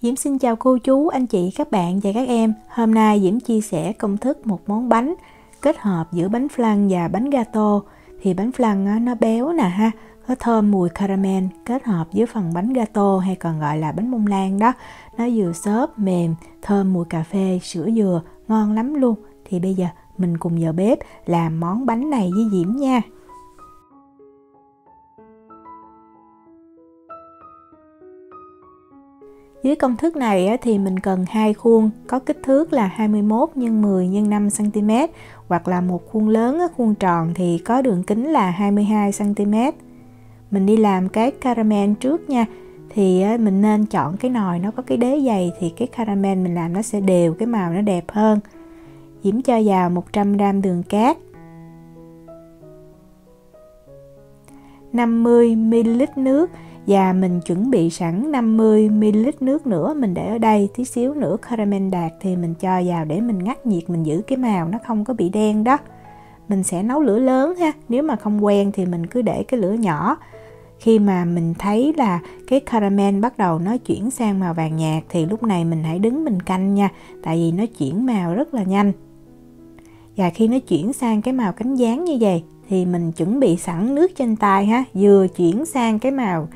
Diễm xin chào cô chú, anh chị, các bạn và các em. Hôm nay Diễm chia sẻ công thức một món bánh kết hợp giữa bánh flan và bánh gato. Thì bánh flan nó béo nè ha, có thơm mùi caramel kết hợp với phần bánh gato hay còn gọi là bánh bông lan đó. Nó vừa xốp, mềm, thơm mùi cà phê, sữa dừa, ngon lắm luôn. Thì bây giờ mình cùng vào bếp làm món bánh này với Diễm nha. Với công thức này thì mình cần 2 khuôn có kích thước là 21 x 10 x 5 cm hoặc là một khuôn lớn, khuôn tròn thì có đường kính là 22 cm. Mình đi làm cái caramel trước nha. Thì mình nên chọn cái nồi nó có cái đế dày thì cái caramel mình làm nó sẽ đều, cái màu nó đẹp hơn. Diễm cho vào 100g đường cát, 50ml nước và mình chuẩn bị sẵn 50ml nước nữa, mình để ở đây tí xíu nữa caramel đạt thì mình cho vào để mình ngắt nhiệt, mình giữ cái màu nó không có bị đen đó. Mình sẽ nấu lửa lớn ha, nếu mà không quen thì mình cứ để cái lửa nhỏ. Khi mà mình thấy là cái caramel bắt đầu nó chuyển sang màu vàng nhạt thì lúc này mình hãy đứng mình canh nha, tại vì nó chuyển màu rất là nhanh. Và khi nó chuyển sang cái màu cánh gián như vậy thì mình chuẩn bị sẵn nước trên tay ha, vừa chuyển sang cái màu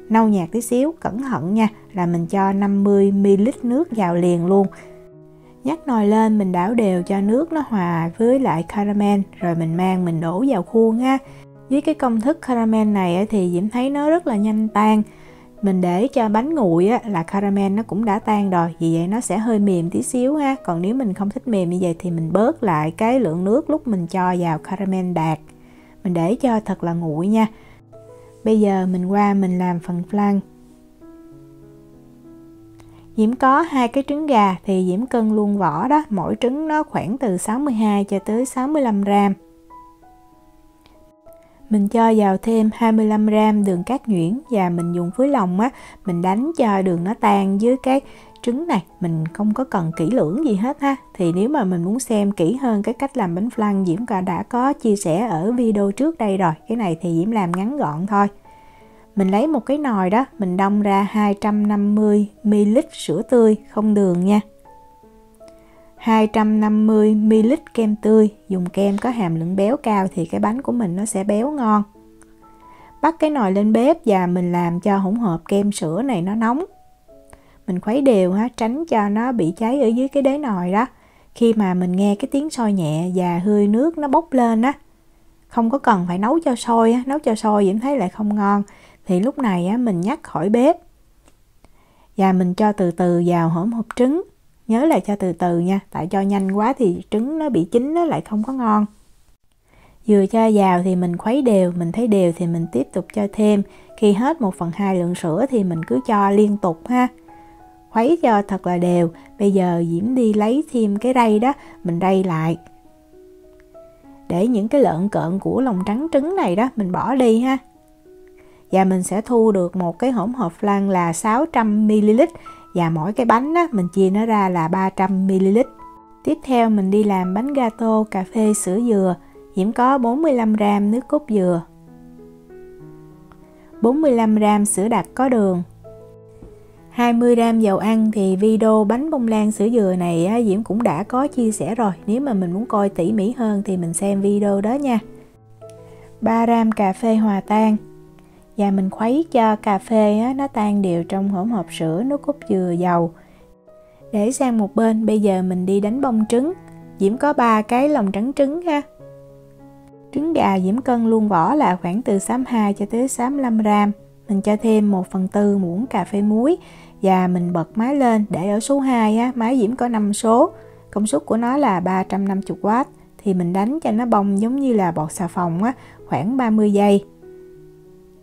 nâu nhạt tí xíu, cẩn thận nha, là mình cho 50ml nước vào liền luôn. Nhắc nồi lên, mình đảo đều cho nước nó hòa với lại caramel, rồi mình đổ vào khuôn ha. Với cái công thức caramel này thì Diễm thấy nó rất là nhanh tan. Mình để cho bánh nguội là caramel nó cũng đã tan rồi, vì vậy nó sẽ hơi mềm tí xíu ha. Còn nếu mình không thích mềm như vậy thì mình bớt lại cái lượng nước lúc mình cho vào caramel đạt. Mình để cho thật là nguội nha. Bây giờ mình qua mình làm phần flan. Diễm có 2 cái trứng gà thì Diễm cân luôn vỏ đó, mỗi trứng nó khoảng từ 62 cho tới 65g. Mình cho vào thêm 25g đường cát nhuyễn và mình dùng phối lòng mình đánh cho đường nó tan với cái trứng này. Mình không có cần kỹ lưỡng gì hết ha. Thì nếu mà mình muốn xem kỹ hơn cái cách làm bánh flan, Diễm đã có chia sẻ ở video trước đây rồi. Cái này thì Diễm làm ngắn gọn thôi. Mình lấy một cái nồi đó, mình đong ra 250ml sữa tươi không đường nha, 250ml kem tươi, dùng kem có hàm lượng béo cao thì cái bánh của mình nó sẽ béo ngon. Bắt cái nồi lên bếp và mình làm cho hỗn hợp kem sữa này nó nóng. Mình khuấy đều tránh cho nó bị cháy ở dưới cái đáy nồi đó. Khi mà mình nghe cái tiếng sôi nhẹ và hơi nước nó bốc lên không có cần phải nấu cho sôi, nấu cho sôi Diễm thấy lại không ngon. Thì lúc này mình nhắc khỏi bếp và mình cho từ từ vào hỗn hợp trứng. Nhớ là cho từ từ nha, tại cho nhanh quá thì trứng nó bị chín nó lại không có ngon. Vừa cho vào thì mình khuấy đều, mình thấy đều thì mình tiếp tục cho thêm. Khi hết 1/2 lượng sữa thì mình cứ cho liên tục ha. Khuấy cho thật là đều. Bây giờ Diễm đi lấy thêm cái rây đó, mình rây lại. Để những cái lợn cợn của lòng trắng trứng này đó mình bỏ đi ha. Và mình sẽ thu được một cái hỗn hợp flan là 600ml. Và mỗi cái bánh mình chia nó ra là 300ml. Tiếp theo mình đi làm bánh gato cà phê sữa dừa. Diễm có 45g nước cốt dừa, 45g sữa đặc có đường, 20g dầu ăn. Thì video bánh bông lan sữa dừa này Diễm cũng đã có chia sẻ rồi. Nếu mà mình muốn coi tỉ mỉ hơn thì mình xem video đó nha. 3g cà phê hòa tan. Và mình khuấy cho cà phê nó tan đều trong hỗn hợp sữa, nước cốt dừa, dầu. Để sang một bên, bây giờ mình đi đánh bông trứng. Diễm có 3 cái lòng trắng trứng ha. Trứng gà Diễm cân luôn vỏ là khoảng từ 62 cho tới 65g. Mình cho thêm 1/4 muỗng cà phê muối và mình bật máy lên. Để ở số 2 máy Diễm có 5 số. Công suất của nó là 350W. Thì mình đánh cho nó bông giống như là bọt xà phòng khoảng 30 giây.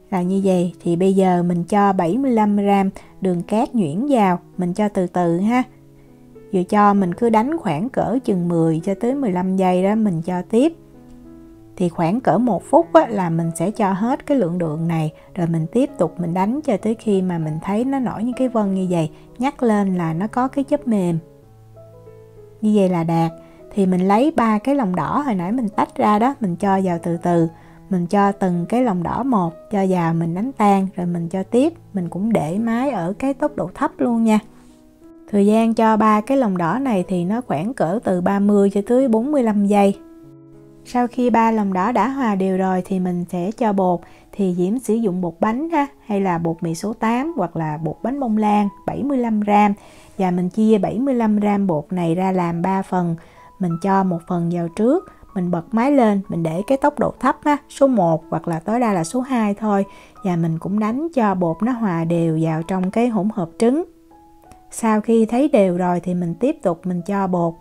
Là như vậy. Thì bây giờ mình cho 75g đường cát nhuyễn vào. Mình cho từ từ ha. Vừa cho mình cứ đánh khoảng cỡ chừng 10 cho tới 15 giây đó mình cho tiếp. Thì khoảng cỡ 1 phút là mình sẽ cho hết cái lượng đường này. Rồi mình tiếp tục mình đánh cho tới khi mà mình thấy nó nổi những cái vân như vậy. Nhắc lên là nó có cái chất mềm. Như vậy là đạt. Thì mình lấy 3 cái lòng đỏ hồi nãy mình tách ra đó. Mình cho vào từ từ. Mình cho từng cái lòng đỏ một, cho vào mình đánh tan. Rồi mình cho tiếp. Mình cũng để máy ở cái tốc độ thấp luôn nha. Thời gian cho 3 cái lòng đỏ này thì nó khoảng cỡ từ 30 cho tới 45 giây. Sau khi 3 lòng đỏ đã hòa đều rồi thì mình sẽ cho bột. Thì Diễm sử dụng bột bánh ha, hay là bột mì số 8 hoặc là bột bánh bông lan 75g. Và mình chia 75g bột này ra làm 3 phần. Mình cho một phần vào trước, mình bật máy lên, mình để cái tốc độ thấp ha, số 1 hoặc là tối đa là số 2 thôi. Và mình cũng đánh cho bột nó hòa đều vào trong cái hỗn hợp trứng. Sau khi thấy đều rồi thì mình tiếp tục mình cho bột.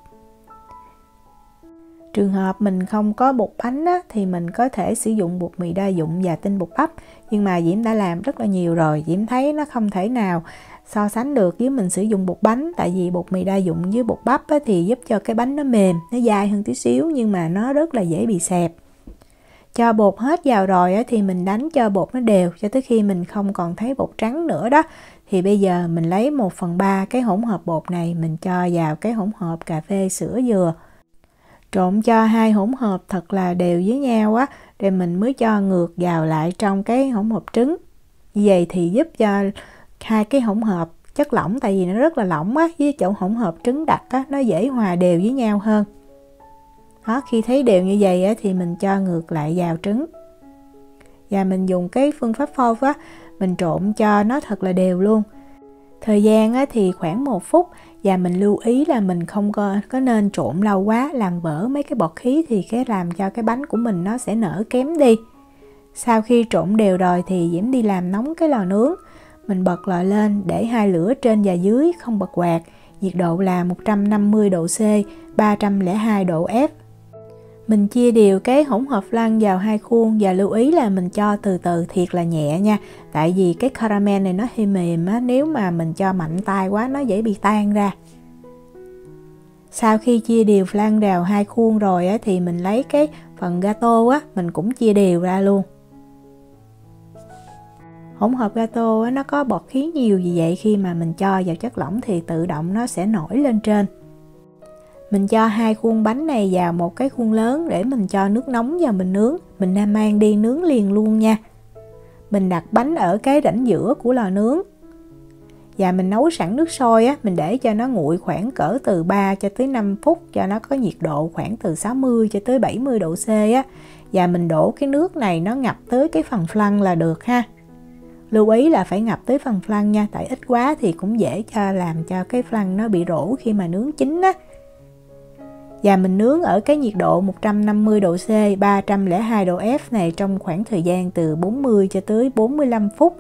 Trường hợp mình không có bột bánh á, thì mình có thể sử dụng bột mì đa dụng và tinh bột bắp. Nhưng mà Diễm đã làm rất là nhiều rồi, Diễm thấy nó không thể nào so sánh được với mình sử dụng bột bánh. Tại vì bột mì đa dụng với bột bắp á, thì giúp cho cái bánh nó mềm, nó dai hơn tí xíu, nhưng mà nó rất là dễ bị xẹp. Cho bột hết vào rồi á, thì mình đánh cho bột nó đều cho tới khi mình không còn thấy bột trắng nữa đó. Thì bây giờ mình lấy 1/3 cái hỗn hợp bột này, mình cho vào cái hỗn hợp cà phê sữa dừa. Trộn cho hai hỗn hợp thật là đều với nhau á, rồi mình mới cho ngược vào lại trong cái hỗn hợp trứng. Như vậy thì giúp cho hai cái hỗn hợp chất lỏng, tại vì nó rất là lỏng á, với chỗ hỗn hợp trứng đặc á, nó dễ hòa đều với nhau hơn. Đó, khi thấy đều như vậy á, thì mình cho ngược lại vào trứng. Và mình dùng cái phương pháp phao á, mình trộn cho nó thật là đều luôn. Thời gian á, thì khoảng 1 phút. Và mình lưu ý là mình không có nên trộn lâu quá, làm vỡ mấy cái bọt khí thì cái làm cho cái bánh của mình nó sẽ nở kém đi. Sau khi trộn đều rồi thì Diễm đi làm nóng cái lò nướng. Mình bật lò lên để hai lửa trên và dưới, không bật quạt. Nhiệt độ là 150 độ C, 302 độ F. Mình chia đều cái hỗn hợp flan vào hai khuôn và lưu ý là mình cho từ từ, thiệt là nhẹ nha. Tại vì cái caramel này nó hơi mềm á, nếu mà mình cho mạnh tay quá nó dễ bị tan ra. Sau khi chia đều flan vào hai khuôn rồi á, thì mình lấy cái phần gato á, mình cũng chia đều ra luôn. Hỗn hợp gato á, nó có bọt khí nhiều, vì vậy khi mà mình cho vào chất lỏng thì tự động nó sẽ nổi lên trên. Mình cho hai khuôn bánh này vào một cái khuôn lớn để mình cho nước nóng vào mình nướng. Mình nên mang đi nướng liền luôn nha. Mình đặt bánh ở cái rãnh giữa của lò nướng. Và mình nấu sẵn nước sôi á, mình để cho nó nguội khoảng cỡ từ 3 cho tới 5 phút cho nó có nhiệt độ khoảng từ 60 cho tới 70 độ C á. Và mình đổ cái nước này nó ngập tới cái phần flan là được ha. Lưu ý là phải ngập tới phần flan nha, tại ít quá thì cũng dễ làm cho cái flan nó bị rỗ khi mà nướng chín á. Và mình nướng ở cái nhiệt độ 150 độ C, 302 độ F này trong khoảng thời gian từ 40 cho tới 45 phút.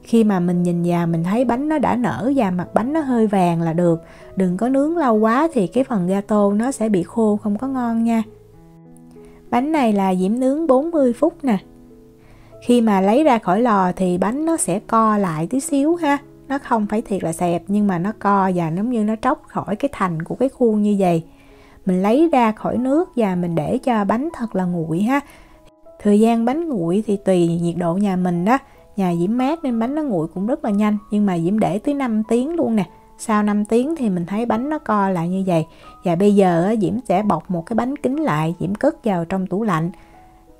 Khi mà mình nhìn vào mình thấy bánh nó đã nở và mặt bánh nó hơi vàng là được. Đừng có nướng lâu quá thì cái phần gato nó sẽ bị khô, không có ngon nha. Bánh này là Diễm nướng 40 phút nè. Khi mà lấy ra khỏi lò thì bánh nó sẽ co lại tí xíu ha. Nó không phải thiệt là xẹp, nhưng mà nó co và giống như nó tróc khỏi cái thành của cái khuôn như vậy. Mình lấy ra khỏi nước và mình để cho bánh thật là nguội ha. Thời gian bánh nguội thì tùy nhiệt độ nhà mình đó. Nhà Diễm mát nên bánh nó nguội cũng rất là nhanh, nhưng mà Diễm để tới 5 tiếng luôn nè. Sau 5 tiếng thì mình thấy bánh nó co lại như vậy. Và bây giờ Diễm sẽ bọc một cái bánh kính lại, Diễm cất vào trong tủ lạnh.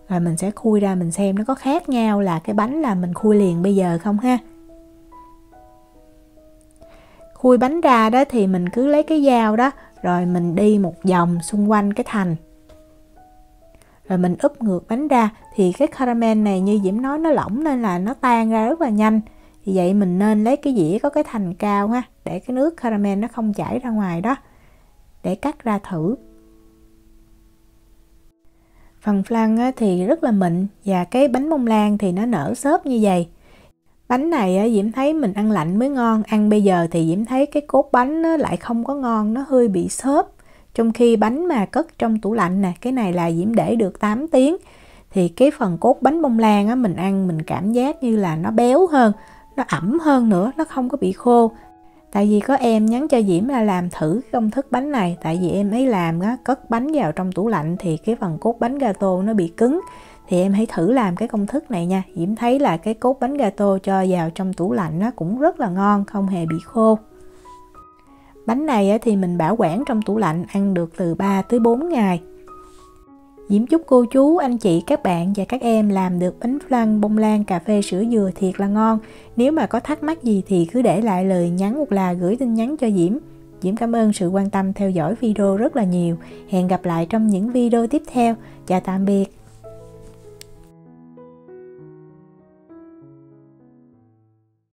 Rồi mình sẽ khui ra mình xem nó có khác nhau là cái bánh là mình khui liền bây giờ không ha. Khui bánh ra đó thì mình cứ lấy cái dao đó, rồi mình đi một vòng xung quanh cái thành. Rồi mình úp ngược bánh ra. Thì cái caramel này như Diễm nói nó lỏng nên là nó tan ra rất là nhanh. Vì vậy mình nên lấy cái dĩa có cái thành cao ha, để cái nước caramel nó không chảy ra ngoài đó. Để cắt ra thử. Phần flan thì rất là mịn và cái bánh bông lan thì nó nở xốp như vậy. Bánh này Diễm thấy mình ăn lạnh mới ngon, ăn bây giờ thì Diễm thấy cái cốt bánh lại không có ngon, nó hơi bị xốp. Trong khi bánh mà cất trong tủ lạnh nè, cái này là Diễm để được 8 tiếng. Thì cái phần cốt bánh bông lan mình ăn mình cảm giác như là nó béo hơn, nó ẩm hơn nữa, nó không có bị khô. Tại vì có em nhắn cho Diễm là làm thử cái công thức bánh này. Tại vì em ấy làm cất bánh vào trong tủ lạnh thì cái phần cốt bánh gato nó bị cứng. Thì em hãy thử làm cái công thức này nha. Diễm thấy là cái cốt bánh gato cho vào trong tủ lạnh nó cũng rất là ngon, không hề bị khô. Bánh này thì mình bảo quản trong tủ lạnh ăn được từ 3 tới 4 ngày. Diễm chúc cô chú, anh chị, các bạn và các em làm được bánh flan bông lan cà phê sữa dừa thiệt là ngon. Nếu mà có thắc mắc gì thì cứ để lại lời nhắn hoặc là gửi tin nhắn cho Diễm. Diễm cảm ơn sự quan tâm theo dõi video rất là nhiều. Hẹn gặp lại trong những video tiếp theo. Chào tạm biệt.